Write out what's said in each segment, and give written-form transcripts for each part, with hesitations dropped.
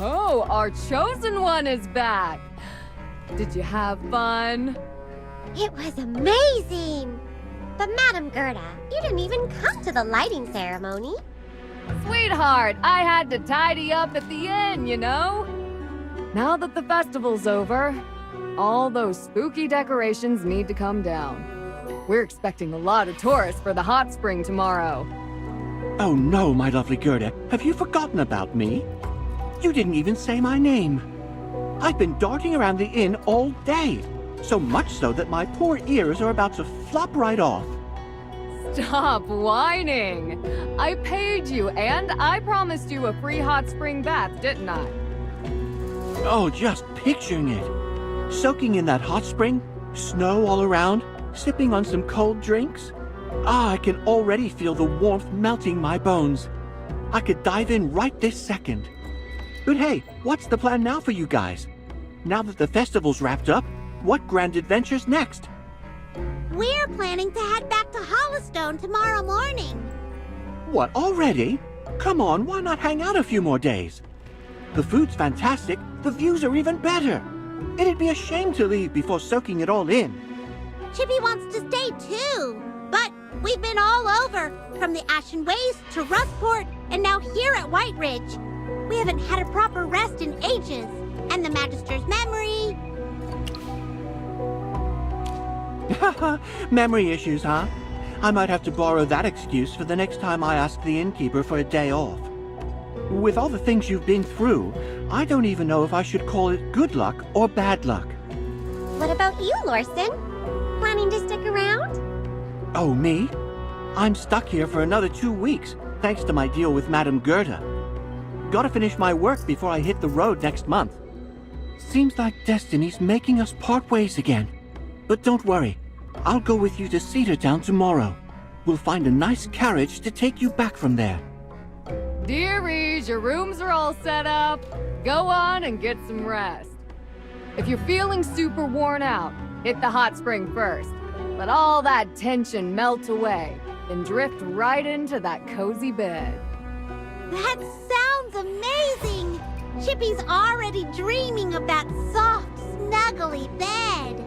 Oh, our chosen one is back. Did you have fun? It was amazing! But Madam Gerda, you didn't even come to the lighting ceremony. Sweetheart, I had to tidy up at the end, you know? Now that the festival's over, all those spooky decorations need to come down. We're expecting a lot of tourists for the hot spring tomorrow. Oh no, my lovely Gerda, have you forgotten about me? You didn't even say my name. I've been darting around the inn all day, so much so that my poor ears are about to flop right off. Stop whining! I paid you, and I promised you a free hot spring bath, didn't I? Oh, just picturing it. Soaking in that hot spring, snow all around, sipping on some cold drinks. Ah, I can already feel the warmth melting my bones. I could dive in right this second. But hey, what's the plan now for you guys? Now that the festival's wrapped up, what grand adventures next? We're planning to head back to Hollowstone tomorrow morning. What, already? Come on, why not hang out a few more days? The food's fantastic, the views are even better. It'd be a shame to leave before soaking it all in. Chippy wants to stay too, but we've been all over, from the Ashen Waste to Rustport, and now here at White Ridge. We haven't had a proper rest in ages, and the Magister's memory... Memory issues, huh? I might have to borrow that excuse for the next time I ask the innkeeper for a day off. With all the things you've been through, I don't even know if I should call it good luck or bad luck. What about you, Lorson? Planning to stick around? Oh, me? I'm stuck here for another 2 weeks, thanks to my deal with Madam Gerda. Gotta finish my work before I hit the road next month. Seems like destiny's making us part ways again. But don't worry, I'll go with you to Cedartown tomorrow. We'll find a nice carriage to take you back from there. Dearies, your rooms are all set up. Go on and get some rest. If you're feeling super worn out, hit the hot spring first. Let all that tension melt away, then drift right into that cozy bed. That sounds amazing! Chippy's already dreaming of that soft, snuggly bed.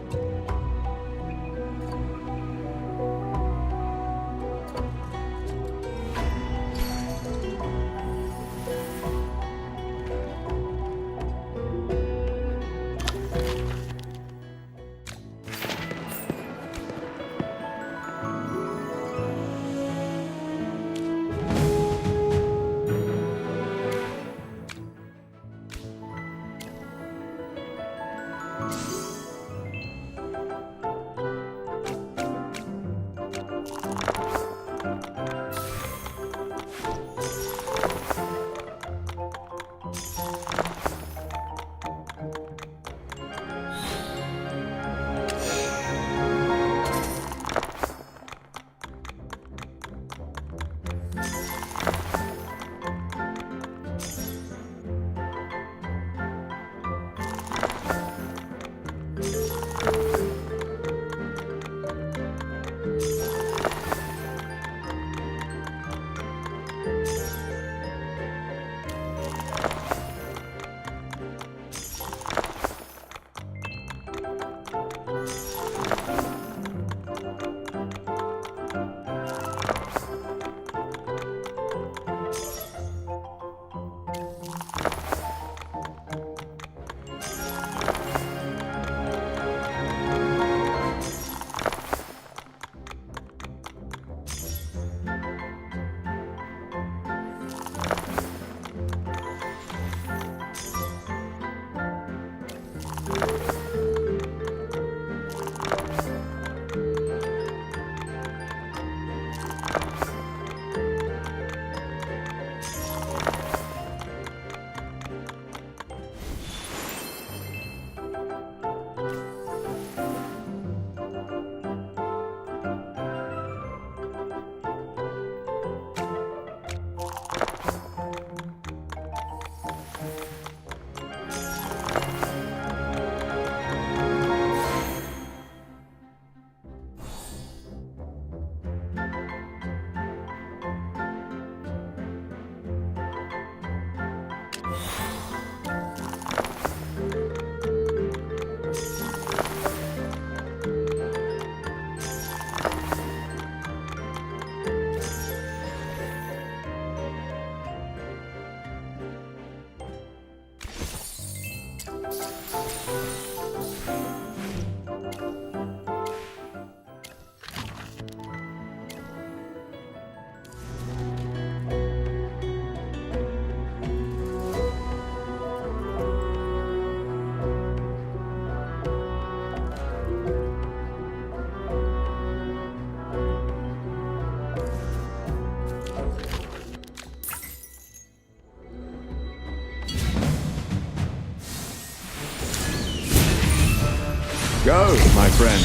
Go, my friend.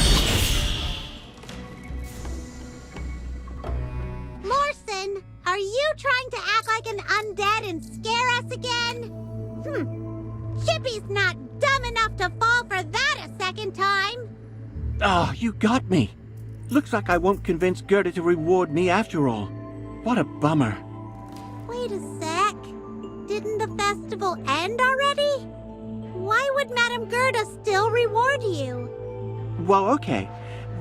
Lorson, are you trying to act like an undead and scare us again? Chippy's not dumb enough to fall for that a second time. Ah, you got me. Looks like I won't convince Gerda to reward me after all. What a bummer. Wait a sec. Didn't the festival end already? Why would Madame Gerda still reward you? Well, okay.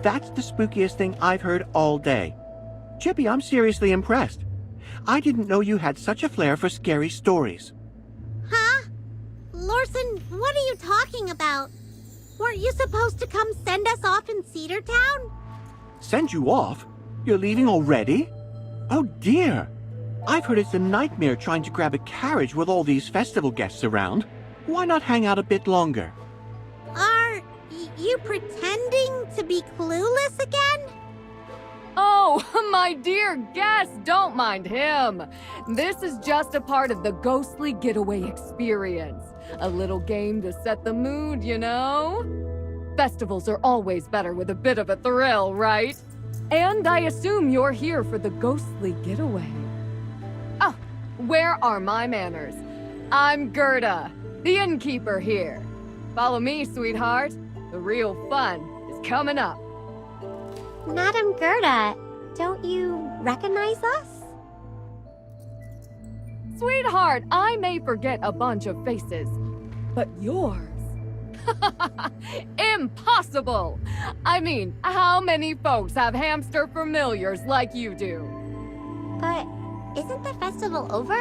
That's the spookiest thing I've heard all day. Chippy, I'm seriously impressed. I didn't know you had such a flair for scary stories. Huh? Lorson, what are you talking about? Weren't you supposed to come send us off in Cedar Town? Send you off? You're leaving already? Oh dear. I've heard it's a nightmare trying to grab a carriage with all these festival guests around. Why not hang out a bit longer? Are you pretending to be clueless again? Oh, my dear guest, don't mind him. This is just a part of the ghostly getaway experience. A little game to set the mood, you know? Festivals are always better with a bit of a thrill, right? And I assume you're here for the ghostly getaway. Oh, where are my manners? I'm Gerda, the innkeeper here. Follow me, sweetheart. The real fun is coming up. Madame Gerda, don't you recognize us? Sweetheart, I may forget a bunch of faces, but yours? Impossible! I mean, how many folks have hamster familiars like you do? But isn't the festival over?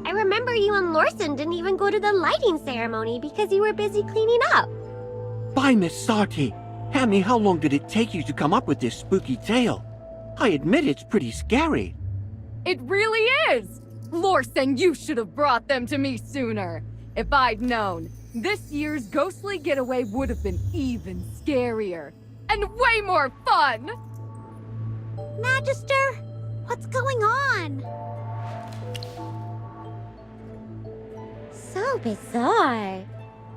I remember you and Lorson didn't even go to the lighting ceremony because you were busy cleaning up. By Miss Sarti, Hammy, how long did it take you to come up with this spooky tale? I admit it's pretty scary. It really is! Lorson, you should have brought them to me sooner. If I'd known, this year's ghostly getaway would have been even scarier. And way more fun! Magister, what's going on? So bizarre.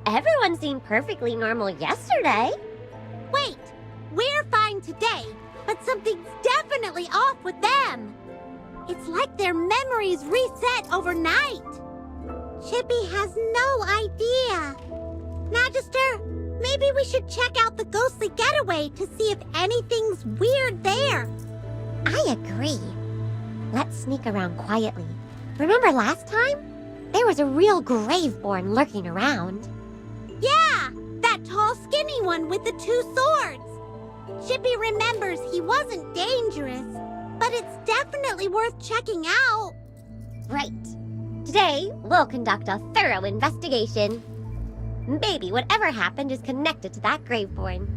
Everyone seemed perfectly normal yesterday. Wait, we're fine today, but something's definitely off with them. It's like their memories reset overnight. Chippy has no idea. Magister, maybe we should check out the ghostly getaway to see if anything's weird there. I agree. Let's sneak around quietly. Remember last time? There was a real graveborn lurking around. Yeah, that tall, skinny one with the 2 swords. Chippy remembers he wasn't dangerous, but it's definitely worth checking out. Right. Today, we'll conduct a thorough investigation. Maybe whatever happened is connected to that graveborn.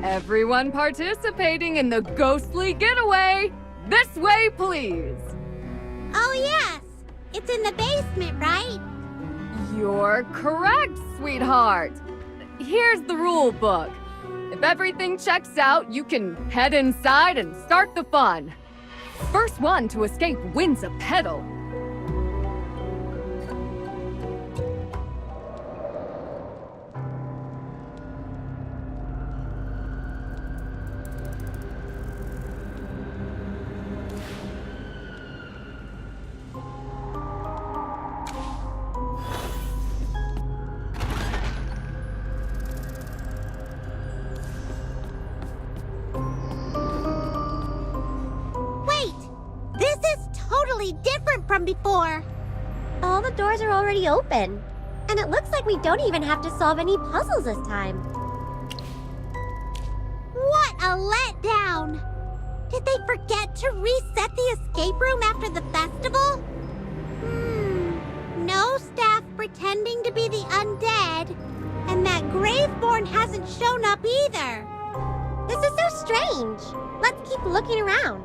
Everyone participating in the ghostly getaway! This way, please! Oh yes, it's in the basement, right? You're correct, sweetheart. Here's the rule book. If everything checks out, you can head inside and start the fun. First one to escape wins a pedal. Different from before. All the doors are already open. And it looks like we don't even have to solve any puzzles this time. What a letdown! Did they forget to reset the escape room after the festival? No staff pretending to be the undead. And that graveborn strange. Let's keep looking around.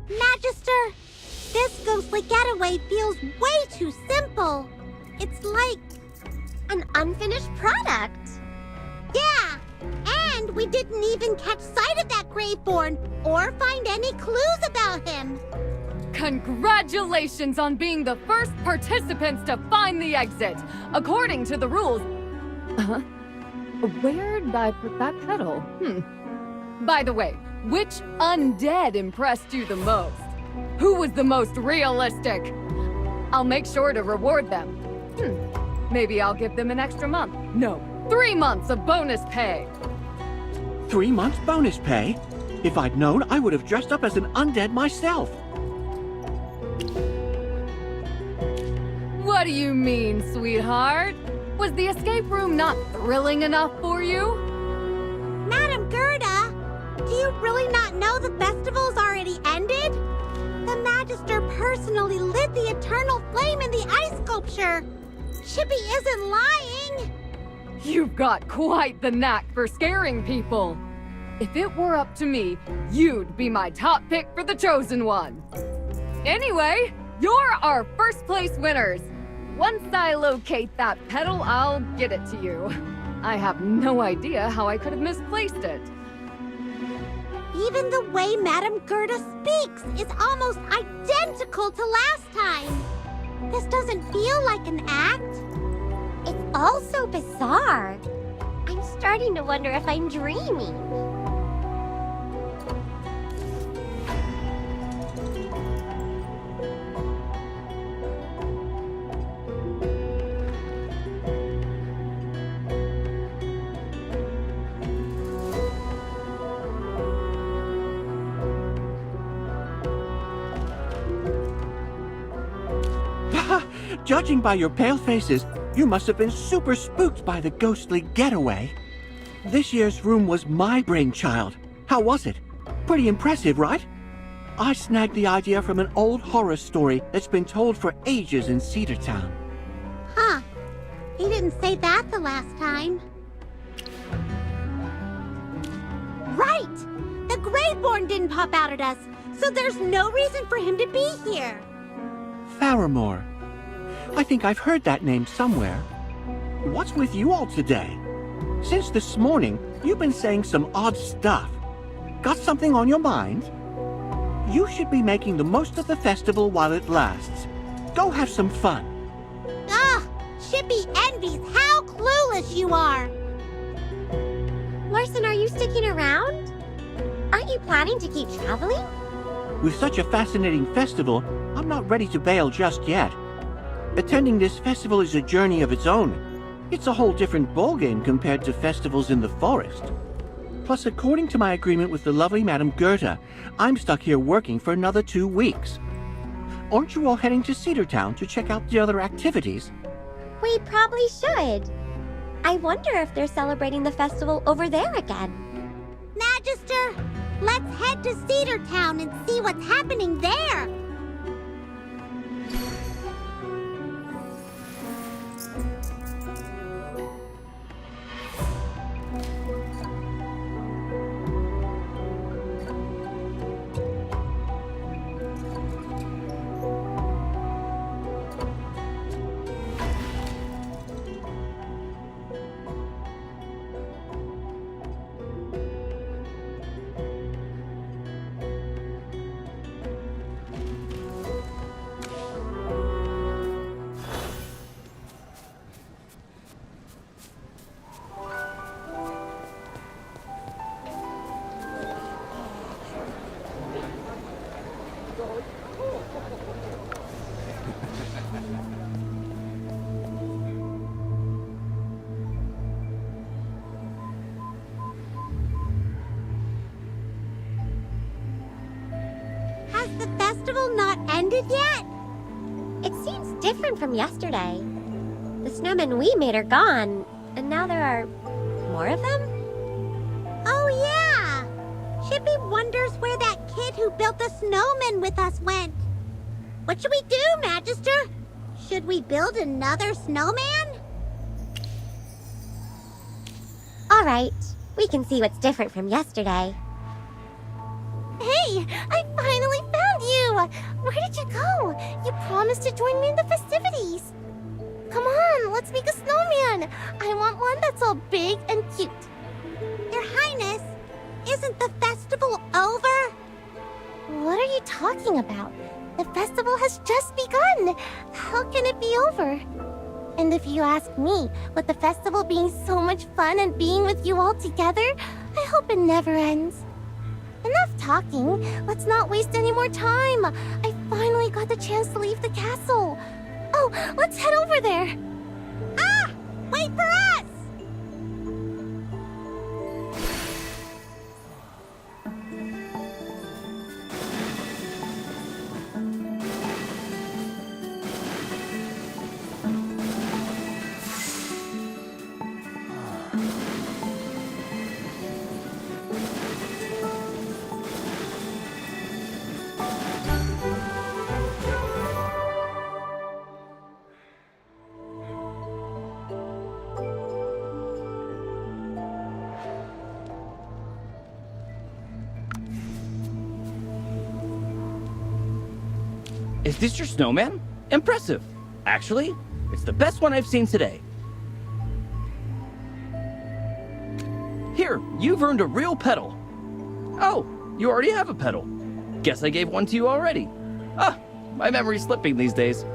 Magister, this ghostly getaway feels way too simple. It's like, An unfinished product. yeah, and we didn't even catch sight of that Graveborn or find any clues about him. Congratulations on being the first participants to find the exit, according to the rules. Where'd I put that pedal? By the way, which undead impressed you the most? Who was the most realistic? I'll make sure to reward them. Maybe I'll give them an extra month. No, 3 months of bonus pay. 3 months bonus pay? If I'd known, I would have dressed up as an undead myself. What do you mean, sweetheart? Was the escape room not thrilling enough for you? Madam Gerda, do you really not know the festival's already ended? The Magister personally lit the eternal flame in the ice sculpture. Chippy isn't lying. You've got quite the knack for scaring people. If it were up to me, you'd be my top pick for the chosen one. Anyway, you're our first place winners. Once I locate that pedal, I'll get it to you. I have no idea how I could have misplaced it. Even the way Madam Gerda speaks is almost identical to last time. This doesn't feel like an act. It's all so bizarre. I'm starting to wonder if I'm dreaming. Judging by your pale faces, you must have been super spooked by the ghostly getaway. This year's room was my brainchild. How was it? Pretty impressive, right? I snagged the idea from an old horror story that's been told for ages in Cedartown. Huh. He didn't say that the last time. Right! The Graveborn didn't pop out at us, so there's no reason for him to be here. Faramore. I think I've heard that name somewhere. What's with you all today? Since this morning, you've been saying some odd stuff. Got something on your mind? You should be making the most of the festival while it lasts. Go have some fun. Ugh! Chippy envies how clueless you are. Larson, are you sticking around? Aren't you planning to keep traveling? With such a fascinating festival, I'm not ready to bail just yet. Attending this festival is a journey of its own. It's a whole different ballgame compared to festivals in the forest. Plus, according to my agreement with the lovely Madam Gerda, I'm stuck here working for another 2 weeks. Aren't you all heading to Cedartown to check out the other activities? We probably should. I wonder if they're celebrating the festival over there again. Magister, let's head to Cedartown and see what's happening there. Has the festival not ended yet? It seems different from yesterday. The snowmen we made are gone, and now there are more of them? Oh, yeah! Chippy wonders where that kid who built the snowman with us went. What should we do, Magister? Should we build another snowman? All right, we can see what's different from yesterday. Hey, I finally found you! Where did you go? You promised to join me in the festivities. Come on, let's make a snowman. I want one that's all big and cute. Your Highness, isn't the festival over? What are you talking about? The festival has just begun. How can it be over? And if you ask me, with the festival being so much fun and being with you all together, I hope it never ends. Enough talking. Let's not waste any more time. I finally got the chance to leave the castle. Oh, let's head over there. Ah! Wait for us! Is this your snowman? Impressive. Actually, it's the best one I've seen today. Here, you've earned a real pedal. Oh, you already have a pedal. Guess I gave one to you already. Ah, my memory's slipping these days.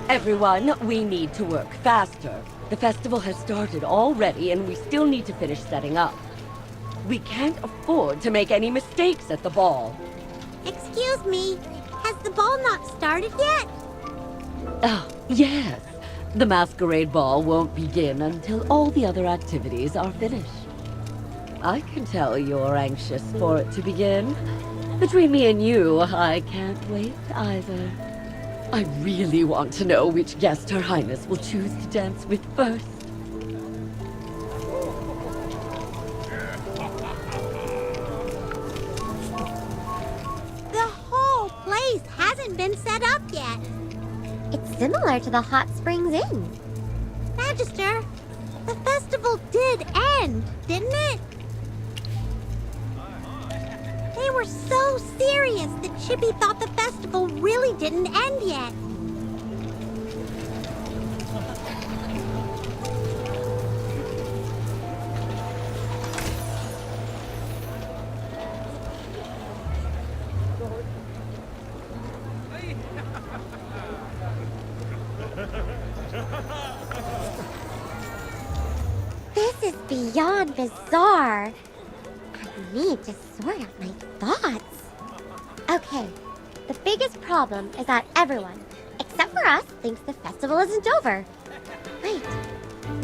Everyone, we need to work faster. The festival has started already, and we still need to finish setting up. We can't afford to make any mistakes at the ball. Excuse me, has the ball not started yet? Oh, yes. The masquerade ball won't begin until all the other activities are finished. I can tell you're anxious for it to begin. Between me and you, I can't wait either. I really want to know which guest Her Highness will choose to dance with first. The whole place hasn't been set up yet. It's similar to the Hot Springs Inn. Magister, the festival did end, didn't it? They were so serious that Chippy thought the festival really didn't end yet. This is beyond bizarre. I need to sort out my thoughts. Okay, the biggest problem is that everyone, except for us, thinks the festival isn't over. Wait,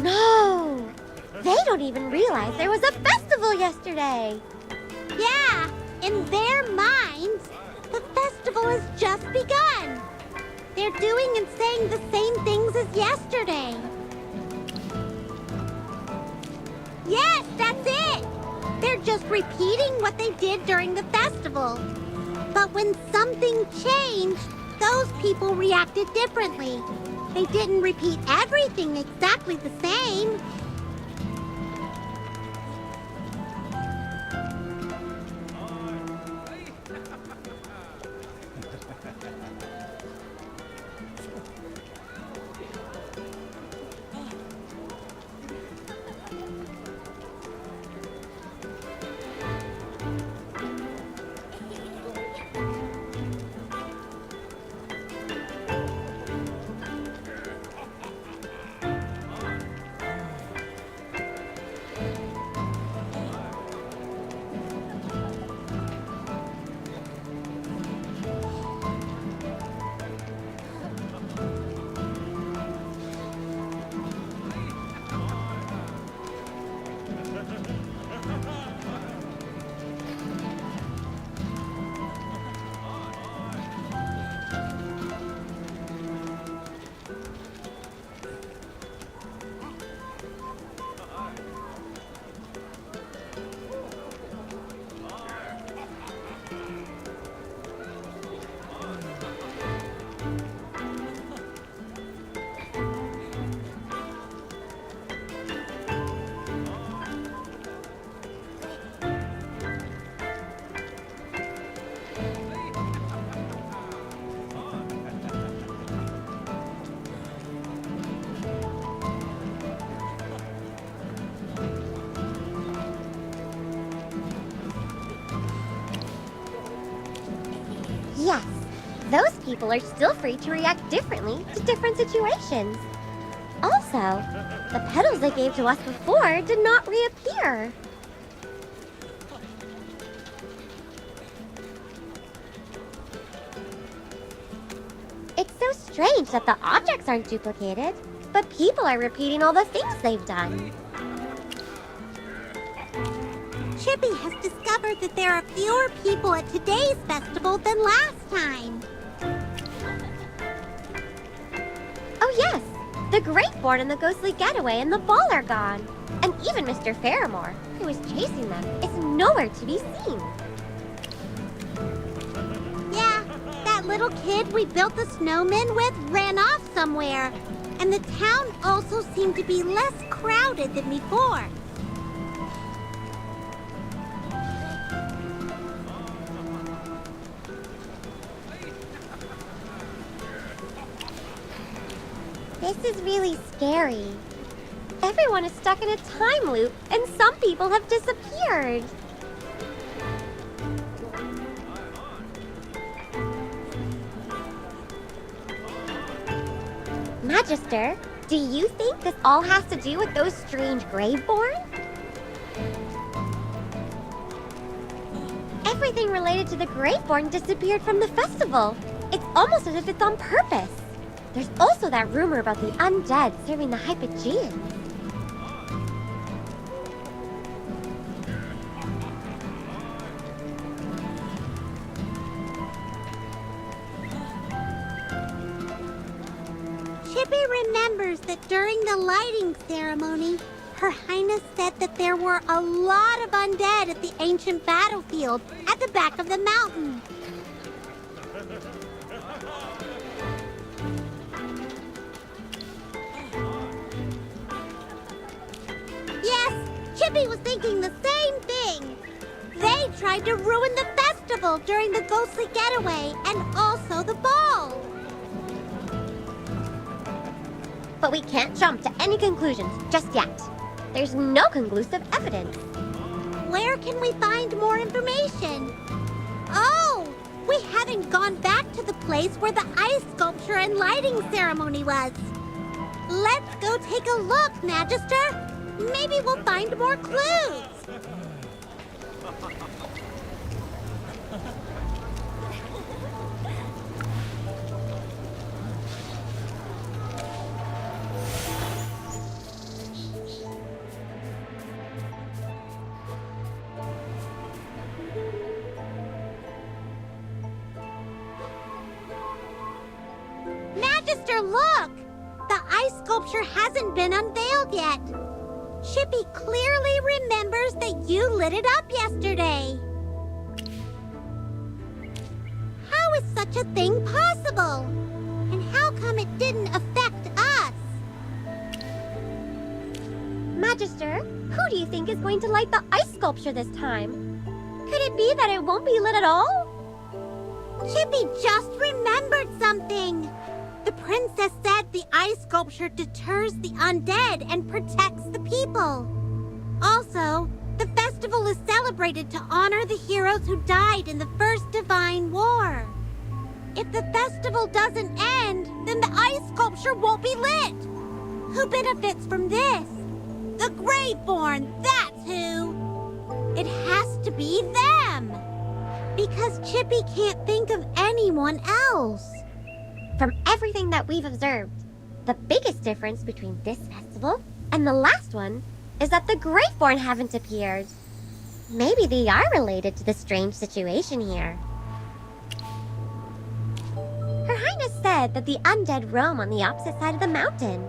no! They don't even realize there was a festival yesterday. Yeah, in their minds, the festival has just begun. They're doing and saying the same things as yesterday. Yes, that's it! They're just repeating what they did during the festival. But when something changed, those people reacted differently. They didn't repeat everything exactly the same. those people are still free to react differently to different situations. Also, the petals they gave to us before did not reappear. It's so strange that the objects aren't duplicated, but people are repeating all the things they've done. Chippy has discovered that there are fewer people at today's festival than last time. Oh yes, the Greatborn and the Ghostly Getaway and the ball are gone. And even Mr. Fairmore, who was chasing them, is nowhere to be seen. Yeah, that little kid we built the snowman with ran off somewhere. And the town also seemed to be less crowded than before. This is really scary. Everyone is stuck in a time loop, and some people have disappeared. Magister, do you think this all has to do with those strange Graveborn? Everything related to the Graveborn disappeared from the festival. It's almost as if it's on purpose. There's also that rumor about the undead serving the Hypogeans. Chippy remembers that during the lighting ceremony, Her Highness said that there were a lot of undead at the ancient battlefield at the back of the mountain. Yes, Chippy was thinking the same thing. They tried to ruin the festival during the Ghostly Getaway and also the ball. But we can't jump to any conclusions just yet. There's no conclusive evidence. Where can we find more information? Oh, we haven't gone back to the place where the ice sculpture and lighting ceremony was. Let's go take a look, Magister. Maybe we'll find more clues. Magister, look! The ice sculpture hasn't been unveiled yet. Chippy clearly remembers that you lit it up yesterday. How is such a thing possible? And how come it didn't affect us? Magister, who do you think is going to light the ice sculpture this time? Could it be that it won't be lit at all? Chippy just remembered something. The princess said the ice sculpture deters the undead and protects the people. Also, the festival is celebrated to honor the heroes who died in the First Divine War. If the festival doesn't end, then the ice sculpture won't be lit. Who benefits from this? The Graveborn, that's who. It has to be them. Because Chippy can't think of anyone else. From everything that we've observed, the biggest difference between this festival and the last one is that the Graveborn haven't appeared. Maybe they are related to the strange situation here. Her Highness said that the undead roam on the opposite side of the mountain.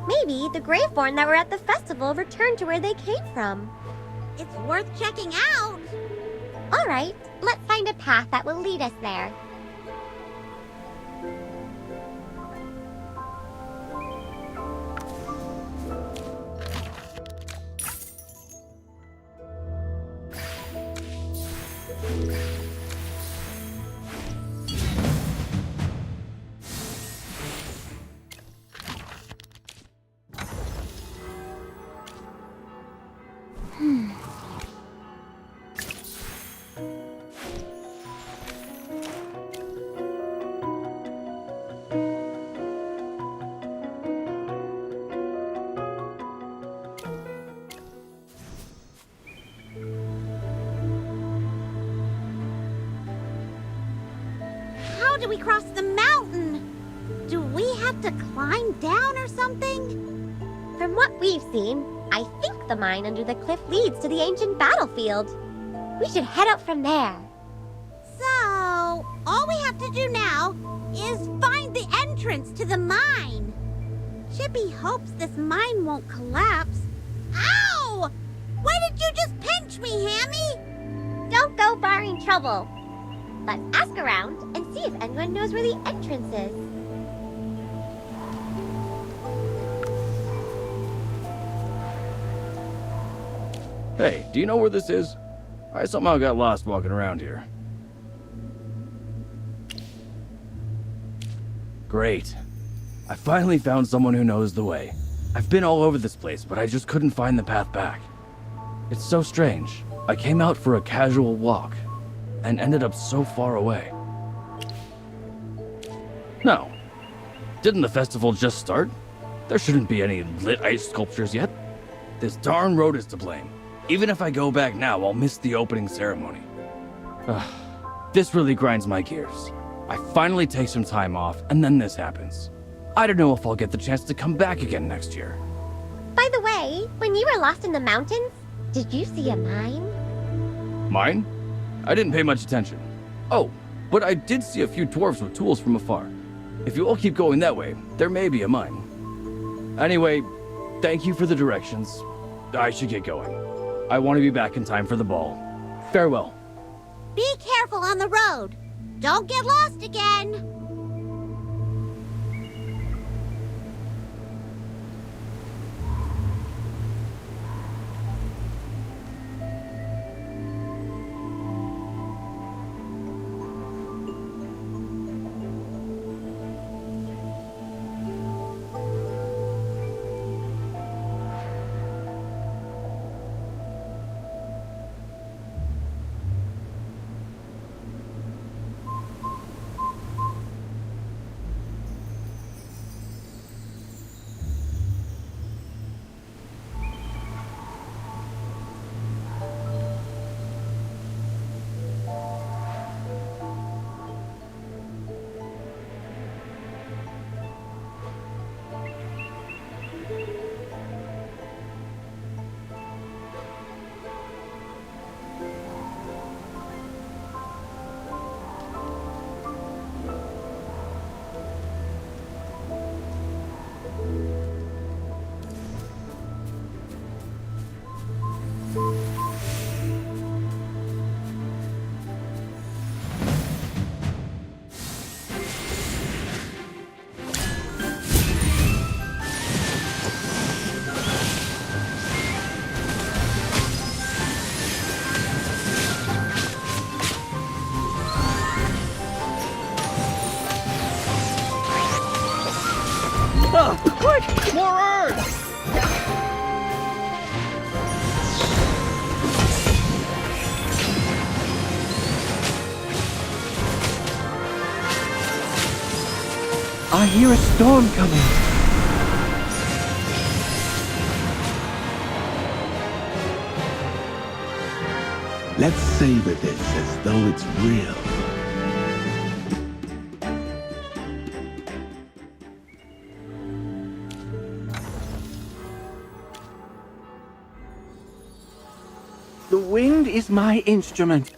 Maybe the Graveborn that were at the festival returned to where they came from. It's worth checking out. All right, let's find a path that will lead us there. how do we cross the mountain? Do we have to climb down or something? From what we've seen, I think the mine under the cliff leads to the ancient battlefield. We should head out from there. So, all we have to do now is find the entrance to the mine. Chippy hopes this mine won't collapse. Ow! Why did you just pinch me, Hammy? Don't go barring trouble. Let's ask around and see if anyone knows where the entrance is. Hey, do you know where this is? I somehow got lost walking around here. Great. I finally found someone who knows the way. I've been all over this place, but I just couldn't find the path back. It's so strange. I came out for a casual walk and ended up so far away. No. Didn't the festival just start? There shouldn't be any lit ice sculptures yet. This darn road is to blame. Even if I go back now, I'll miss the opening ceremony. This really grinds my gears. I finally take some time off, and then this happens. I don't know if I'll get the chance to come back again next year. By the way, when you were lost in the mountains, did you see a mine? Mine? I didn't pay much attention. Oh, but I did see a few dwarves with tools from afar. If you all keep going that way, there may be a mine. Anyway, thank you for the directions. I should get going. I want to be back in time for the ball. Farewell. Be careful on the road. Don't get lost again. Quick! More earth! I hear a storm coming. Let's savor this as though it's real. The wind is my instrument.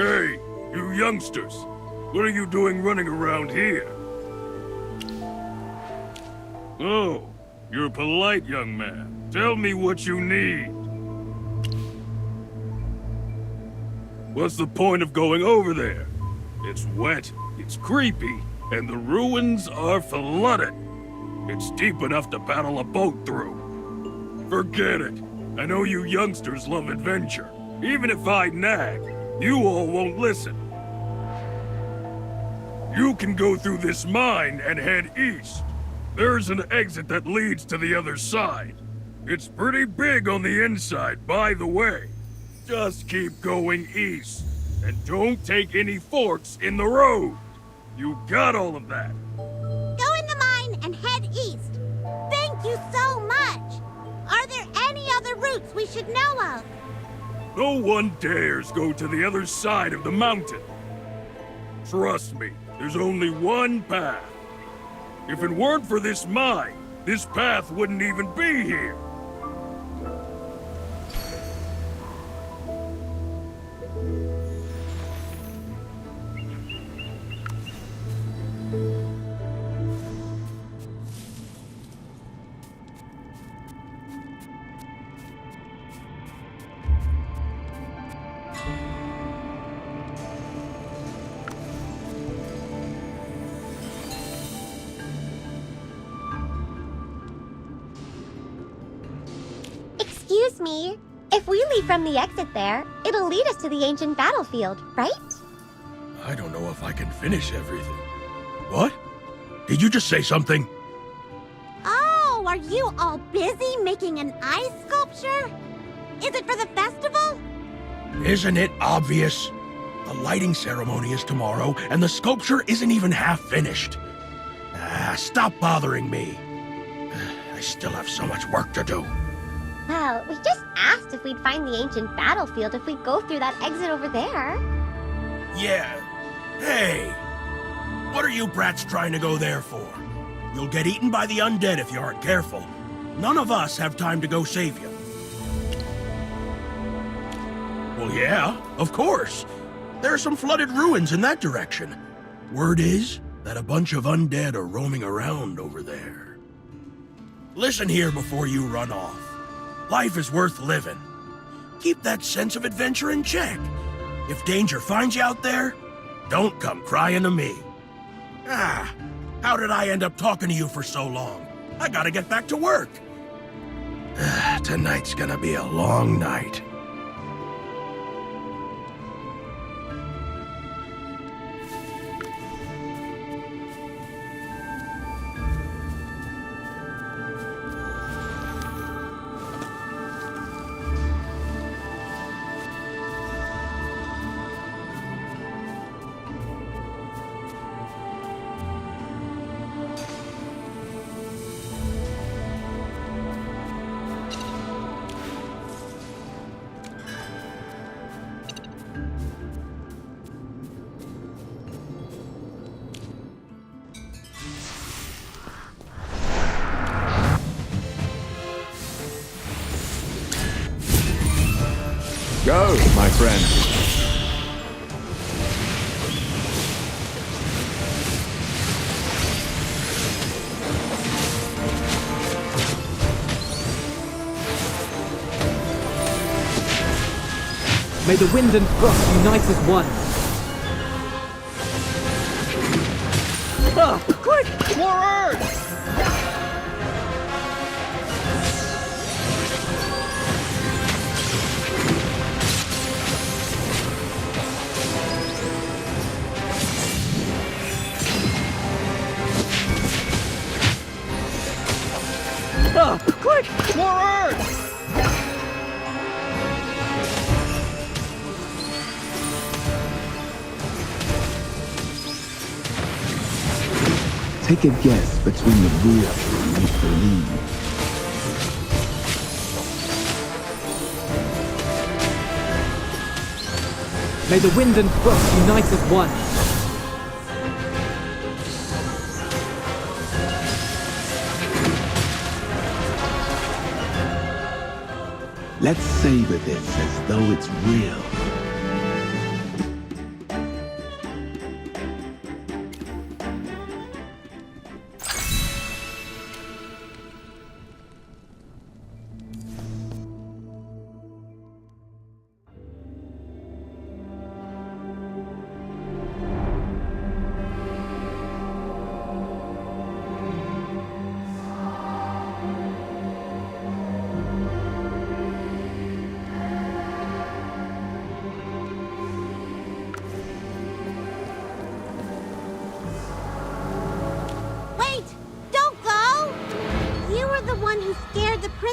Hey, you youngsters. What are you doing running around here? Oh, you're a polite young man. Tell me what you need. What's the point of going over there? It's wet, it's creepy, and the ruins are flooded. It's deep enough to paddle a boat through. Forget it. I know you youngsters love adventure. Even if I nag, you all won't listen. You can go through this mine and head east. There's an exit that leads to the other side. It's pretty big on the inside, by the way. Just keep going east, and don't take any forks in the road. You got all of that? Go in the mine and head east. Thank you so much. Are there any other routes we should know of? No one dares go to the other side of the mountain. Trust me, there's only one path. If it weren't for this mine, this path wouldn't even be here. Excuse me. If we leave from the exit there, it'll lead us to the ancient battlefield, right? I don't know if I can finish everything. What? Did you just say something? Oh, are you all busy making an ice sculpture? Is it for the festival? Isn't it obvious? The lighting ceremony is tomorrow, and the sculpture isn't even half finished. Stop bothering me. I still have so much work to do. Well, we just asked if we'd find the ancient battlefield if we go through that exit over there. Yeah. Hey! What are you brats trying to go there for? You'll get eaten by the undead if you aren't careful. None of us have time to go save you. Well, yeah, of course. There are some flooded ruins in that direction. Word is that a bunch of undead are roaming around over there. Listen here before you run off. Life is worth living. Keep that sense of adventure in check. If danger finds you out there, don't come crying to me. How did I end up talking to you for so long? I gotta get back to work. Tonight's gonna be a long night. Go, my friend. May the wind and frost unite as one. Quick! More earth! Quick! More earth! Take a guess between the real and make-believe. May the wind and frost unite as one. Let's savor this as though it's real.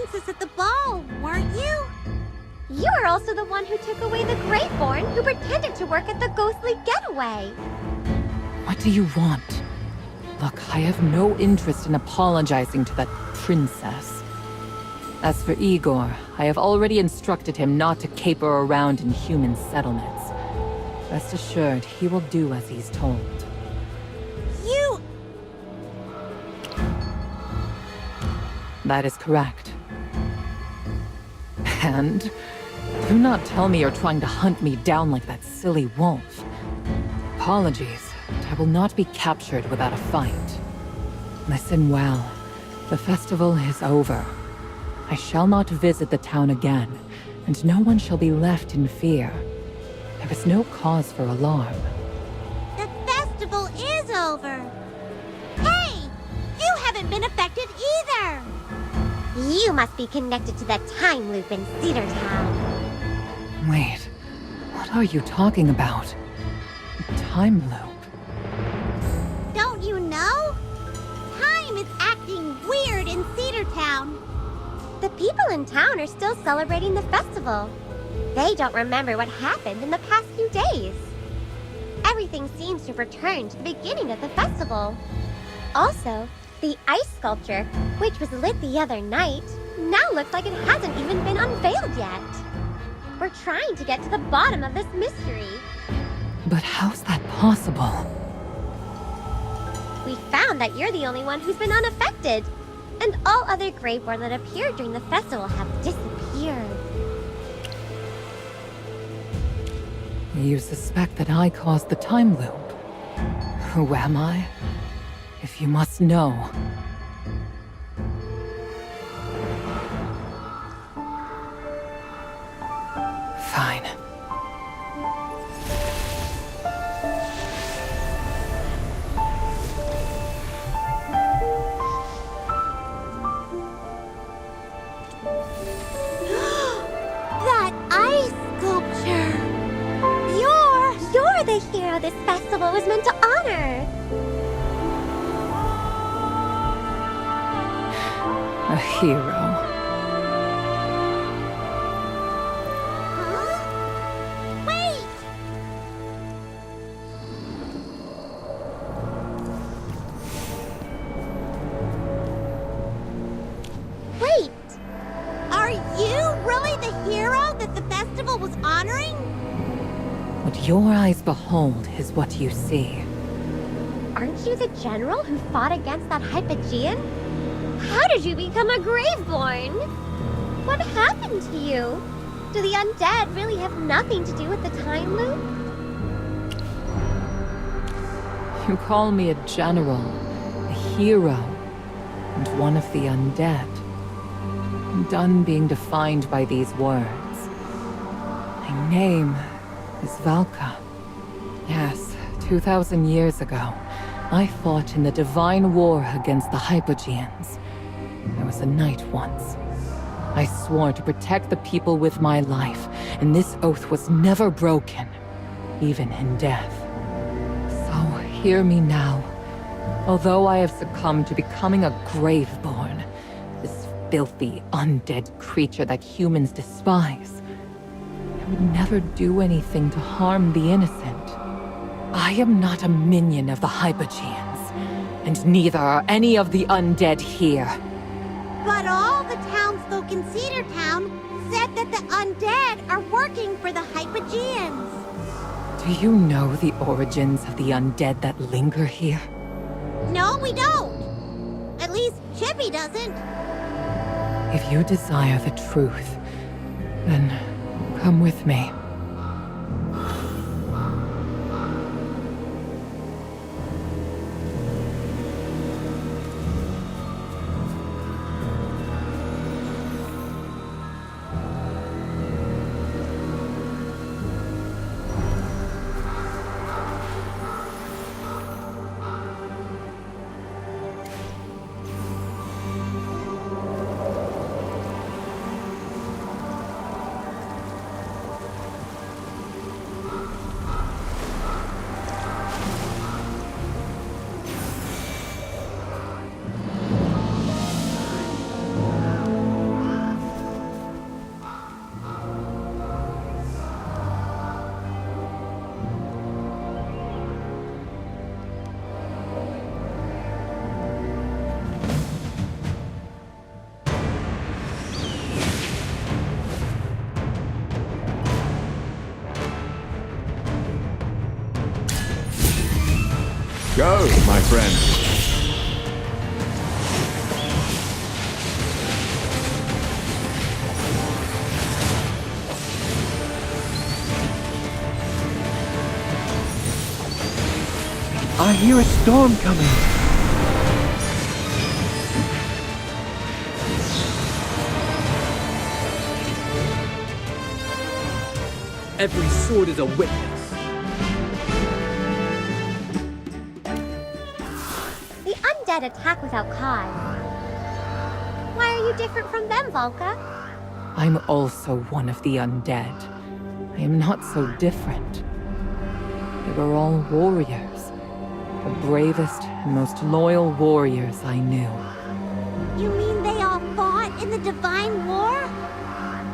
princess at the ball, weren't you? You are also the one who took away the Graveborn who pretended to work at the ghostly getaway. What do you want? Look, I have no interest in apologizing to that princess. As for Igor, I have already instructed him not to caper around in human settlements. Rest assured, he will do as he's told. You... That is correct. And do not tell me you're trying to hunt me down like that silly wolf. Apologies, but I will not be captured without a fight. Listen well. The festival is over. I shall not visit the town again, and no one shall be left in fear. There is no cause for alarm. The festival is over. Hey! You haven't been affected either! You must be connected to that time loop in Cedar Town. Wait, what are you talking about? Time loop? Don't you know? Time is acting weird in Cedar Town. The people in town are still celebrating the festival. They don't remember what happened in the past few days. Everything seems to have returned to the beginning of the festival. Also, the ice sculpture, which was lit the other night, now looks like it hasn't even been unveiled yet. We're trying to get to the bottom of this mystery. But how's that possible? We found that you're the only one who's been unaffected. And all other Graveborn that appeared during the festival have disappeared. You suspect that I caused the time loop? Who am I? If you must know. Fine. That ice sculpture! You're the hero this festival was meant to honor! A hero. Huh? Wait! Wait! Are you really the hero that the festival was honoring? What your eyes behold is what you see. Aren't you the general who fought against that Hypogean? How did you become a Graveborn? What happened to you? Do the undead really have nothing to do with the time loop? You call me a general, a hero, and one of the undead. I'm done being defined by these words. My name is Valka. Yes, 2,000 years ago, I fought in the divine war against the Hypogeans. I was a knight once. I swore to protect the people with my life, and this oath was never broken, even in death. So hear me now. Although I have succumbed to becoming a Graveborn, this filthy, undead creature that humans despise, I would never do anything to harm the innocent. I am not a minion of the Hypogeans, and neither are any of the undead here. But all the townsfolk in Cedar Town said that the undead are working for the Hypogeans. Do you know the origins of the undead that linger here? No, we don't. At least Chippy doesn't. If you desire the truth, then come with me. Go, my friend. I hear a storm coming. Every sword is a witness. The undead attack without cause. Why are you different from them, Valka? I'm also one of the undead. I am not so different. They were all warriors. The bravest and most loyal warriors I knew. You mean they all fought in the Divine War?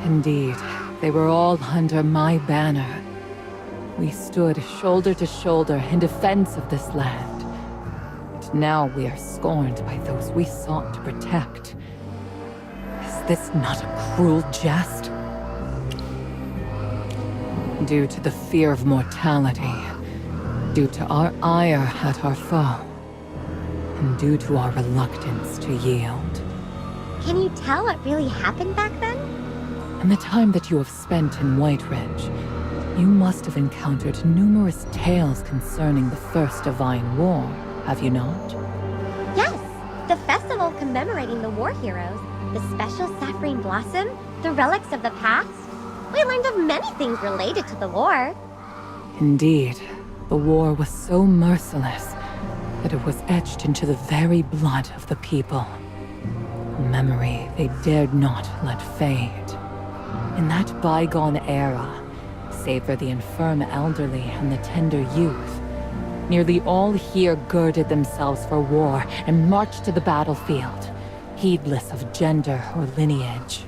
Indeed, they were all under my banner. We stood shoulder to shoulder in defense of this land. And now we are scorned by those we sought to protect. Is this not a cruel jest? Due to the fear of mortality, due to our ire at our foe, and due to our reluctance to yield. Can you tell what really happened back then? In the time that you have spent in White Ridge, you must have encountered numerous tales concerning the First Divine War, have you not? Yes! The festival commemorating the war heroes, the special saffron blossom, the relics of the past. We learned of many things related to the war. Indeed, the war was so merciless that it was etched into the very blood of the people. A memory they dared not let fade. In that bygone era, save for the infirm elderly and the tender youth, nearly all here girded themselves for war and marched to the battlefield, heedless of gender or lineage.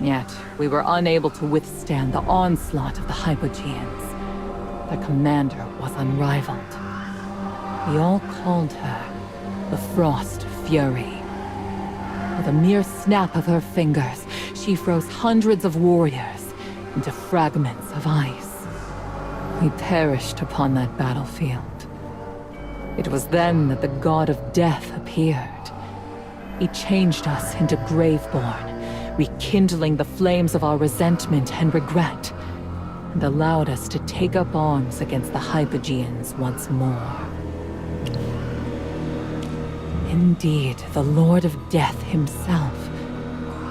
Yet, we were unable to withstand the onslaught of the Hypogeans. Their commander was unrivaled. We all called her the Frost Fury. With a mere snap of her fingers, she froze hundreds of warriors into fragments of ice. We perished upon that battlefield. It was then that the god of death appeared. He changed us into Graveborn, rekindling the flames of our resentment and regret, and allowed us to take up arms against the Hypogeans once more. Indeed, the Lord of Death himself.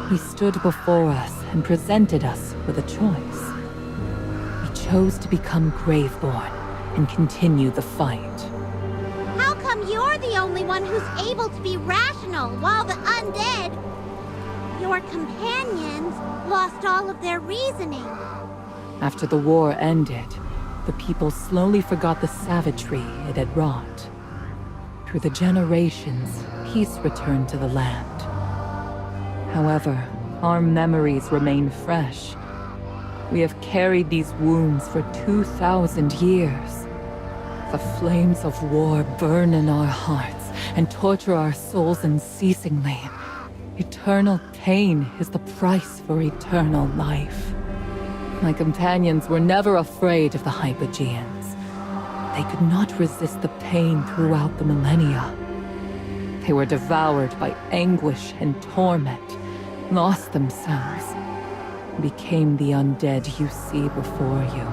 He stood before us and presented us with a choice. We chose to become Graveborn and continue the fight. How come you're the only one who's able to be rational while the undead, your companions, lost all of their reasoning? After the war ended, the people slowly forgot the savagery it had wrought. Through the generations, peace returned to the land. However, our memories remain fresh. We have carried these wounds for 2,000 years. The flames of war burn in our hearts and torture our souls unceasingly. Eternal pain is the price for eternal life. My companions were never afraid of the Hypogeans. They could not resist the pain throughout the millennia. They were devoured by anguish and torment, lost themselves, and became the undead you see before you.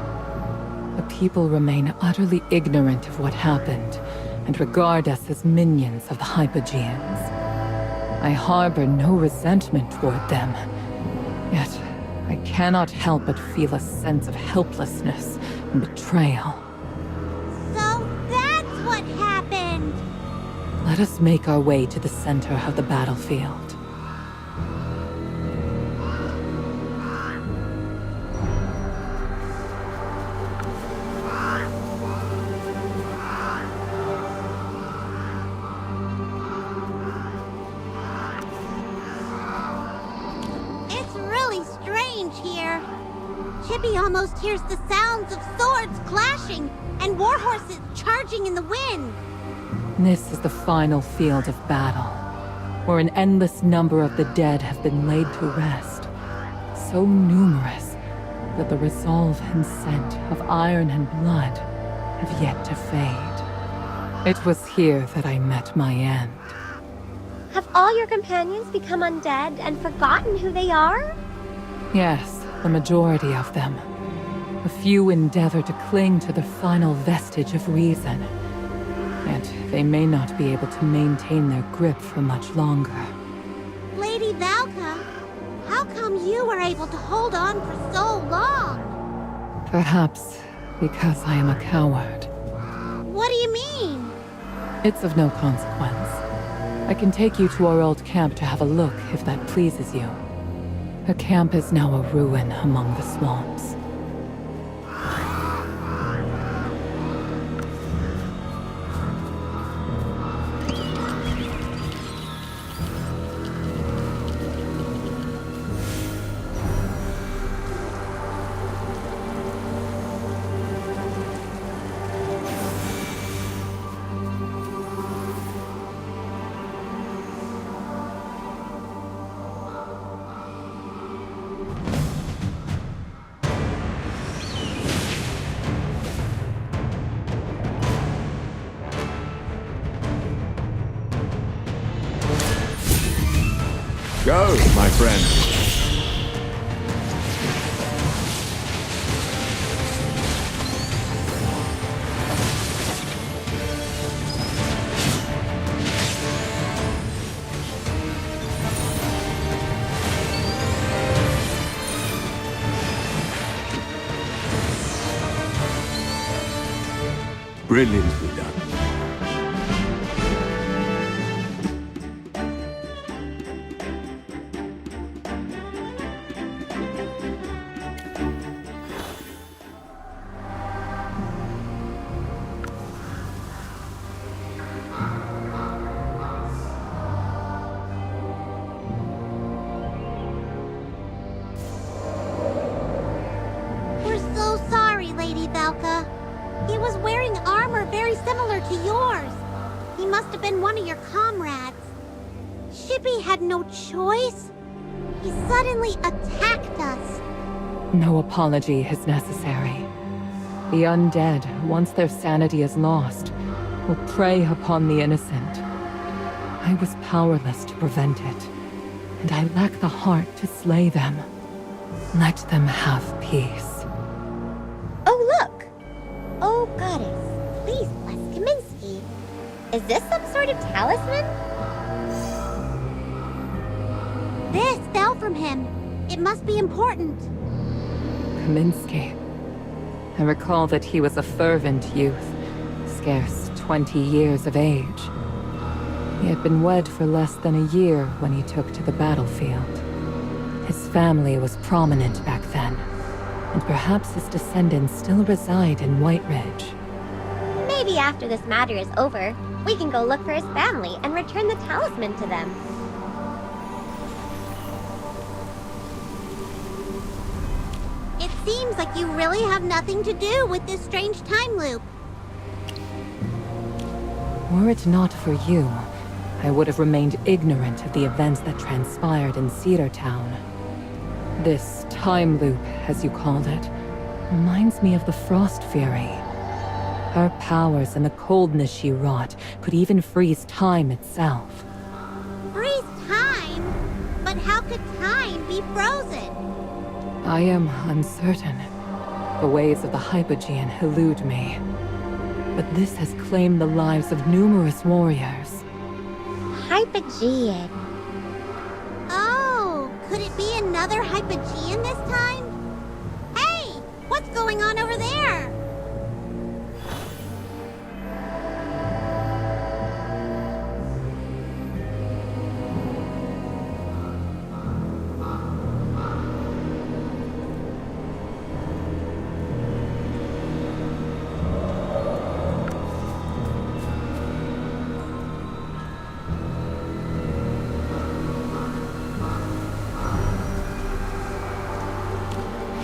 The people remain utterly ignorant of what happened, and regard us as minions of the Hypogeans. I harbor no resentment toward them, yet I cannot help but feel a sense of helplessness and betrayal. So that's what happened! Let us make our way to the center of the battlefield. It's really strange here. Chippy almost hears the sounds of swords clashing and war horses charging in the wind. This is the final field of battle, where an endless number of the dead have been laid to rest, so numerous that the resolve and scent of iron and blood have yet to fade. It was here that I met my end. Have all your companions become undead and forgotten who they are? Yes, the majority of them. A few endeavor to cling to the final vestige of reason. Yet they may not be able to maintain their grip for much longer. Lady Valka, how come you were able to hold on for so long? Perhaps because I am a coward. What do you mean? It's of no consequence. I can take you to our old camp to have a look, if that pleases you. The camp is now a ruin among the swamps. Go, my friend. Brilliantly done. We're so sorry, Lady Valka. He was wearing armor very similar to yours. He must have been one of your comrades. Shippy had no choice. He suddenly attacked us. No apology is necessary. The undead, once their sanity is lost, will prey upon the innocent. I was powerless to prevent it, and I lack the heart to slay them. Let them have peace. Oh, look! Oh, goddess, please bless Kaminsky. Is this some sort of talisman? This fell from him. It must be important. Kaminsky. I recall that he was a fervent youth, scarce 20 years of age. He had been wed for less than a year when he took to the battlefield. His family was prominent back then, and perhaps his descendants still reside in White Ridge. Maybe after this matter is over, we can go look for his family and return the talisman to them. It seems like you really have nothing to do with this strange time loop. Were it not for you, I would have remained ignorant of the events that transpired in Cedar Town. This time loop, as you called it, reminds me of the Frost Fury. Her powers and the coldness she wrought could even freeze time itself. Freeze time? But how could time be frozen? I am uncertain. The ways of the Hypogean elude me. But this has claimed the lives of numerous warriors. Hypogean. Oh, could it be another Hypogean this time? Hey, what's going on over there?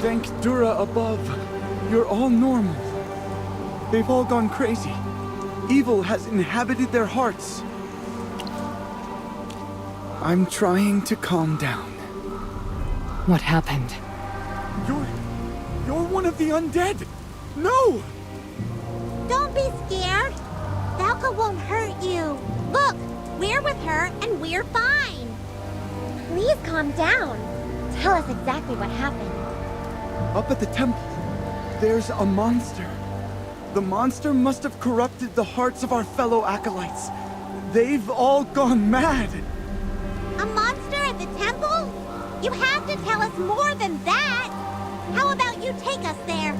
Thank Dura above. You're all normal. They've all gone crazy. Evil has inhabited their hearts. I'm trying to calm down. What happened? You're one of the undead! No! Don't be scared. That Valka won't hurt you. Look, we're with her and we're fine. Please calm down. Tell us exactly what happened. Up at the temple, there's a monster. The monster must have corrupted the hearts of our fellow acolytes. They've all gone mad. A monster at the temple? You have to tell us more than that. How about you take us there?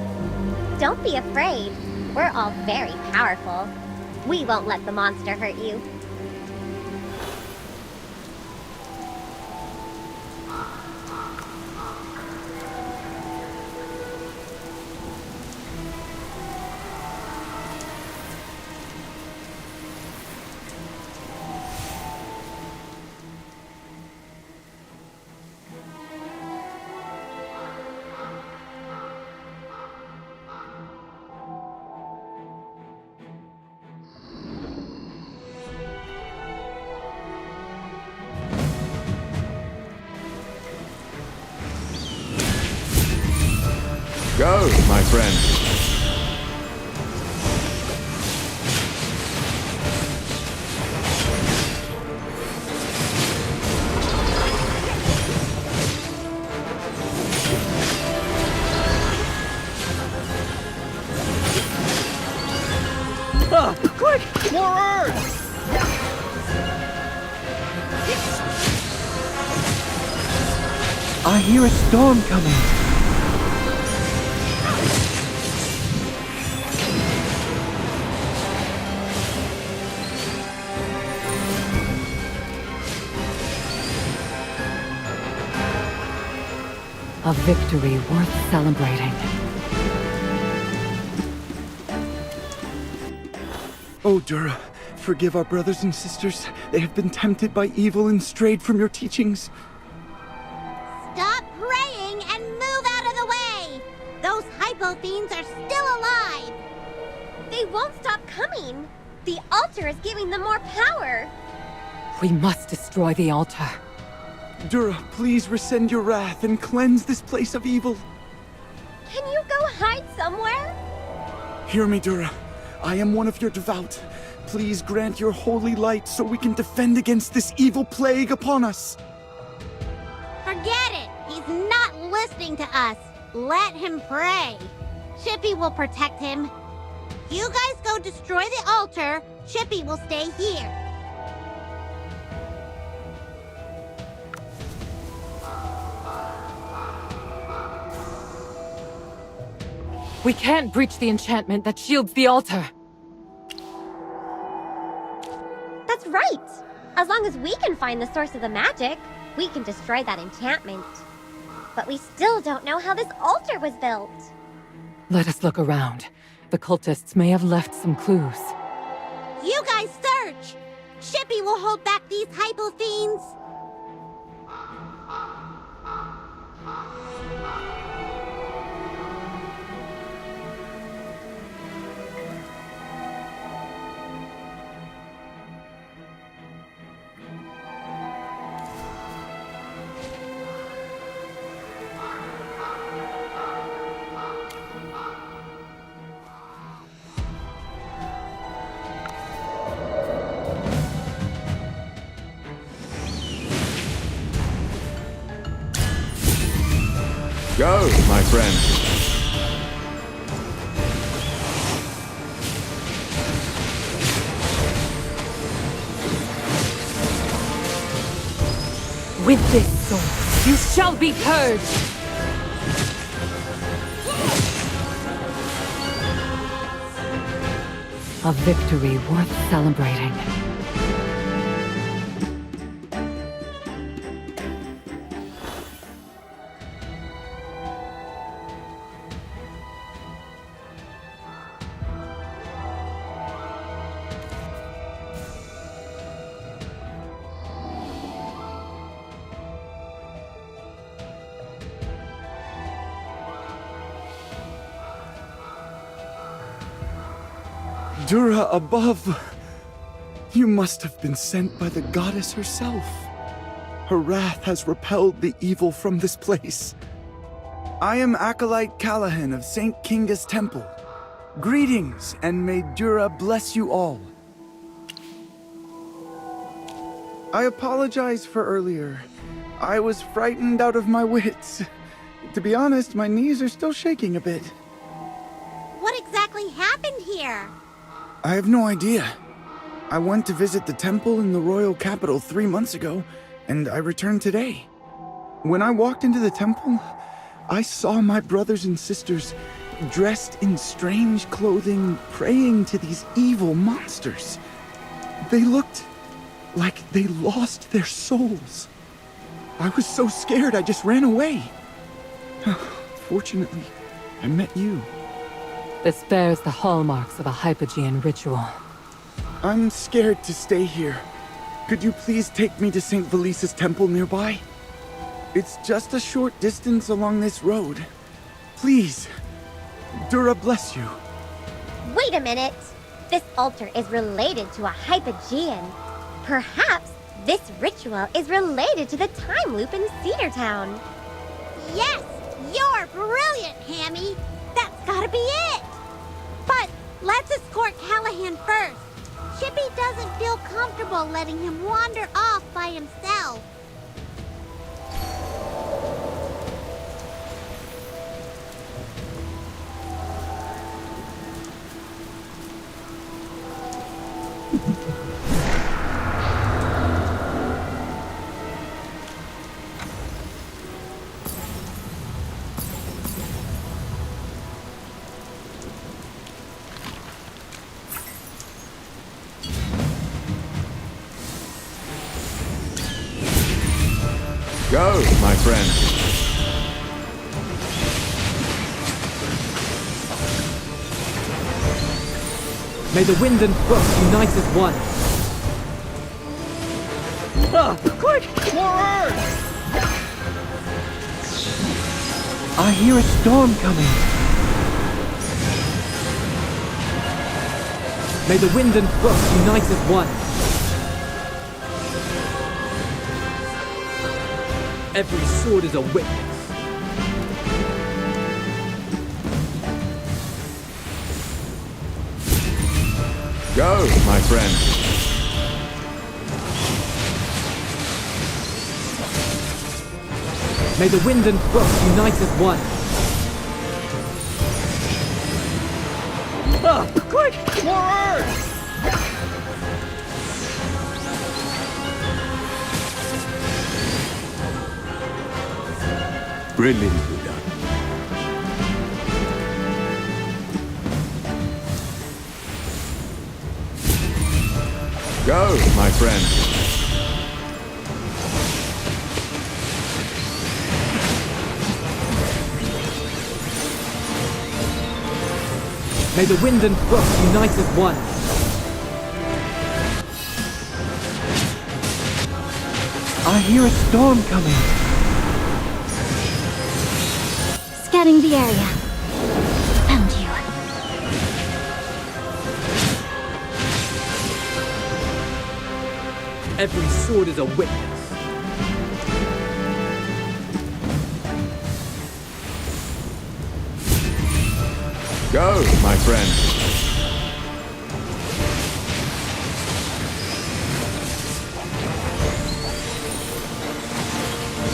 Don't be afraid. We're all very powerful. We won't let the monster hurt you. Go, my friend. Quick! More earth! I hear a storm coming. A victory worth celebrating. Oh, Dura, forgive our brothers and sisters. They have been tempted by evil and strayed from your teachings. Stop praying and move out of the way. Those hypo fiends are still alive. They won't stop coming. The altar is giving them more power. We must destroy the altar. Dura, please rescind your wrath and cleanse this place of evil. Can you go hide somewhere? Hear me, Dura. I am one of your devout. Please grant your holy light so we can defend against this evil plague upon us. Forget it. He's not listening to us. Let him pray. Chippy will protect him. You guys go destroy the altar. Chippy will stay here. We can't breach the enchantment that shields the altar. That's right. As long as we can find the source of the magic, we can destroy that enchantment. But we still don't know how this altar was built. Let us look around. The cultists may have left some clues. You guys search. Chippy will hold back these hypo fiends. Go, my friend. With this sword, you shall be purged! A victory worth celebrating. Dura above. You must have been sent by the goddess herself. Her wrath has repelled the evil from this place. I am Acolyte Callahan of St. Kinga's Temple. Greetings, and may Dura bless you all. I apologize for earlier. I was frightened out of my wits. To be honest, my knees are still shaking a bit. What exactly happened here? I have no idea. I went to visit the temple in the royal capital 3 months ago, and I returned today. When I walked into the temple, I saw my brothers and sisters dressed in strange clothing, praying to these evil monsters. They looked like they lost their souls. I was so scared I just ran away. Fortunately, I met you. This bears the hallmarks of a Hypogean ritual. I'm scared to stay here. Could you please take me to St. Valisa's temple nearby? It's just a short distance along this road. Please. Dura bless you. Wait a minute! This altar is related to a Hypogean. Perhaps this ritual is related to the time loop in Cedar Town. Yes! You're brilliant, Hammy! That's gotta be it! But let's escort Callahan first. Chippy doesn't feel comfortable letting him wander off by himself. Go, my friend. May the wind and frost unite as one. Quick! More earth! I hear a storm coming. May the wind and frost unite as one. Every sword is a witness. Go, my friend. May the wind and frost unite as one. Quick! More earth! Brilliantly done. Go, my friend. May the wind and frost unite as one. I hear a storm coming. Scanning the area. Found you. Every sword is a witness. Go, my friend.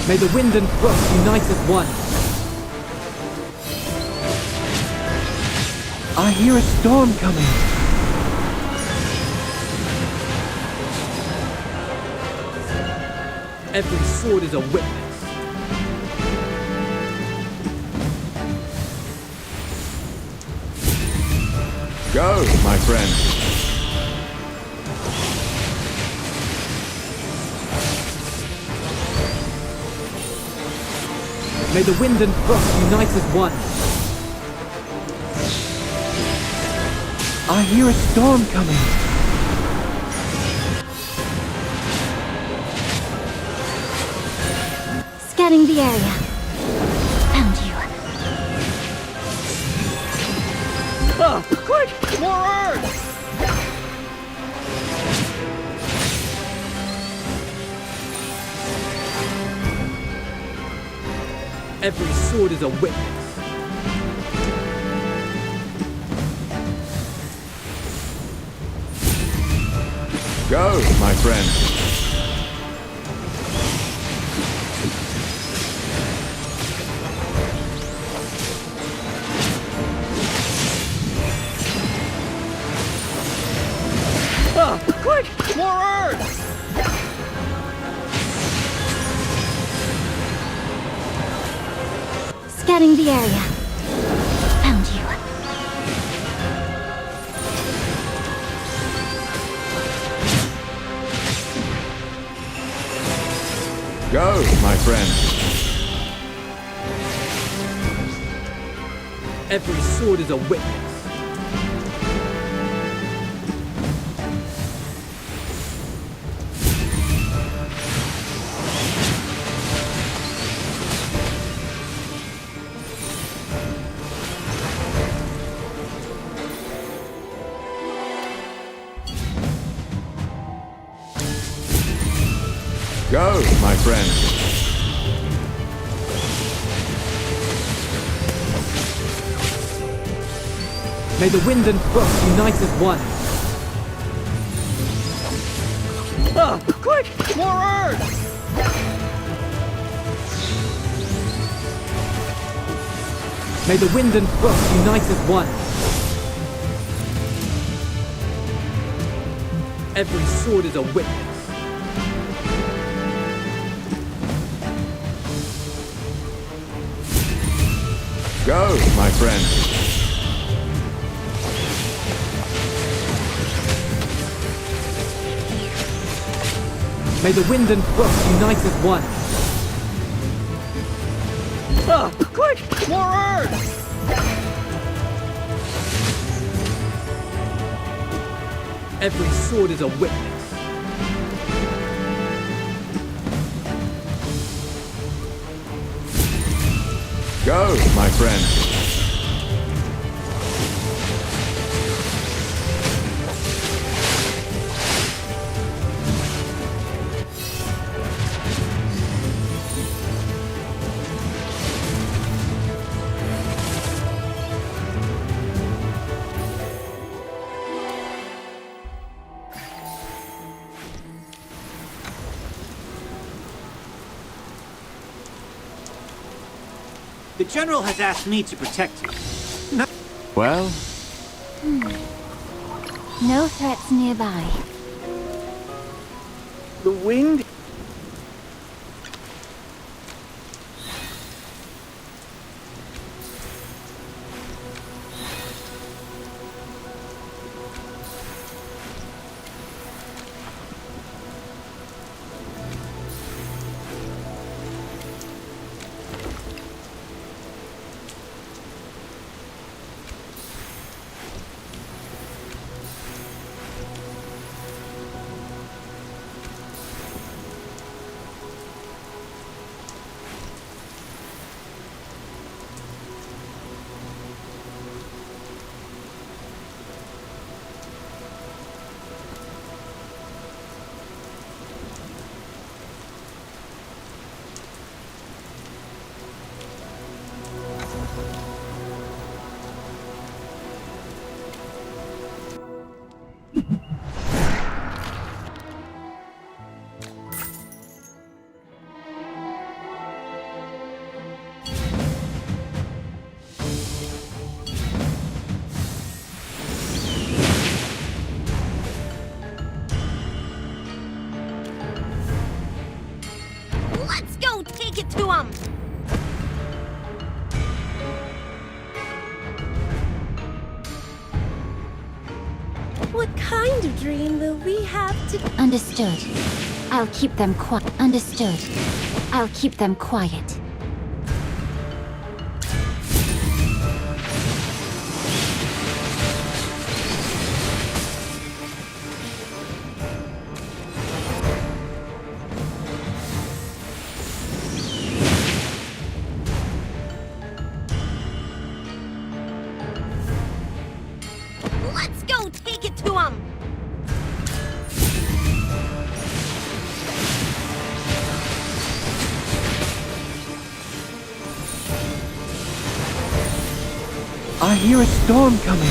May the wind and frost unite as one. I hear a storm coming. Every sword is a witness. Go, my friend. May the wind and frost unite as one. I hear a storm coming. Scanning the area. Found you. Quick! More earth! Every sword is a witness. Go, my friend. Scanning the area. Found you. Go, my friend. Every sword is a witness. Go, my friend. May the wind and brook unite as one. Quick! More earth! May the wind and brook unite as one. Every sword is a witness. Go, my friend. May the wind and brook unite as one. Quick! More earth! Every sword is a witness. Go, my friend. The General has asked me to protect you. Well, No threats nearby. The wind? Let's go take it to him! What kind of dream will we have to... Understood. I'll keep them quiet. Understood. I'll keep them quiet. Let's go take it to him! I hear a storm coming.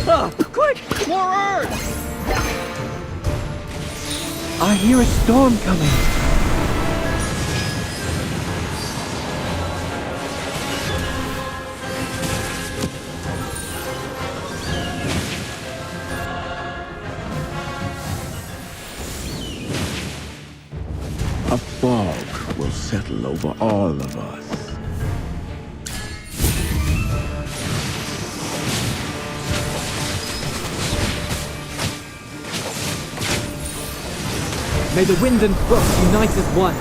Quick! More earth! I hear a storm coming. A fog will settle over all of us. May the wind and brook unite as one.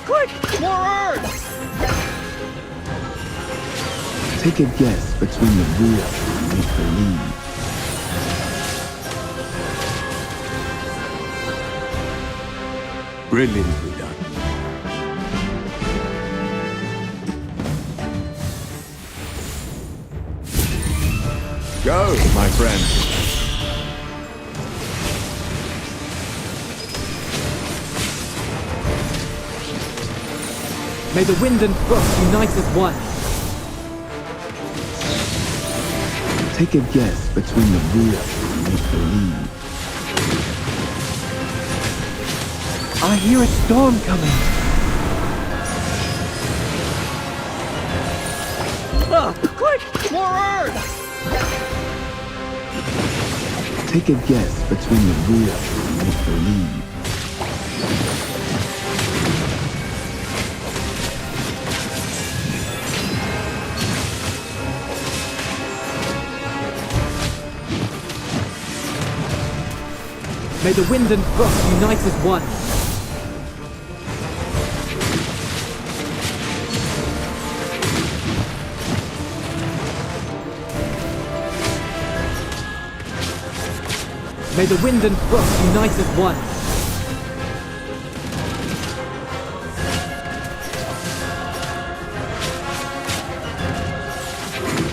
Quick! More earth! Take a guess between the real and make-believe. Brilliantly done. Go, my friend. May the wind and brook unite as one. Take a guess between the real and make-believe. I hear a storm coming. Quick! More earth! Take a guess between the real and make-believe. May the wind and brook unite as one. May the wind and brook unite as one.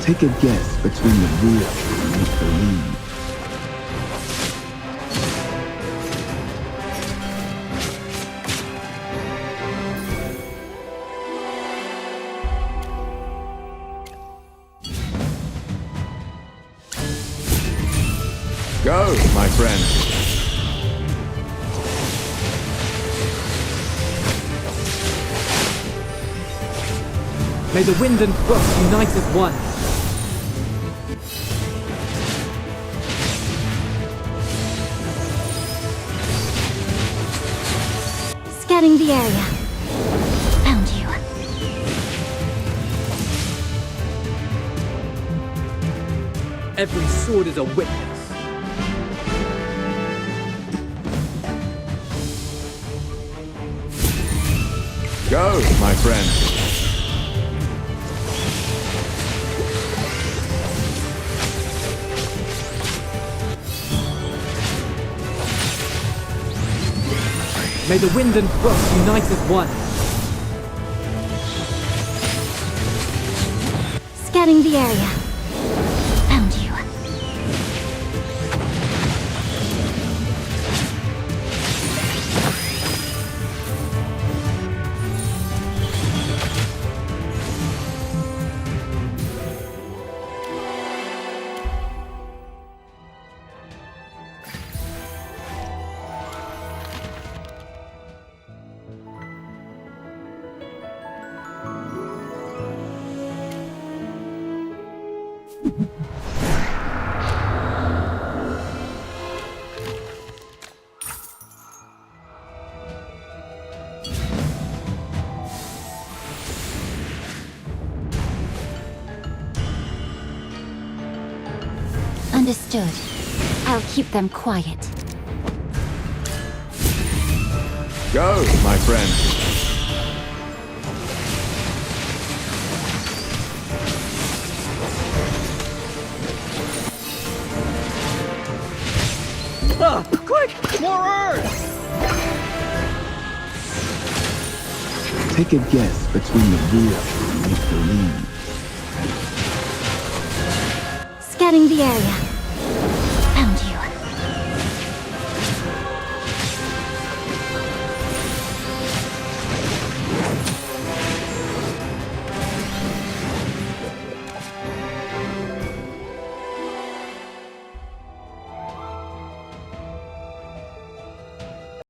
Take a guess between the real and make-believe. Go, my friend. May the wind and brook unite as one. Scanning the area. Found you. Every sword is a witness. Go, my friend. May the wind and brook unite as one. Scanning the area. Found you. Understood. I'll keep them quiet. Go, my friend. Quick! More earth! Take a guess between the real and make-believe. Scanning the area.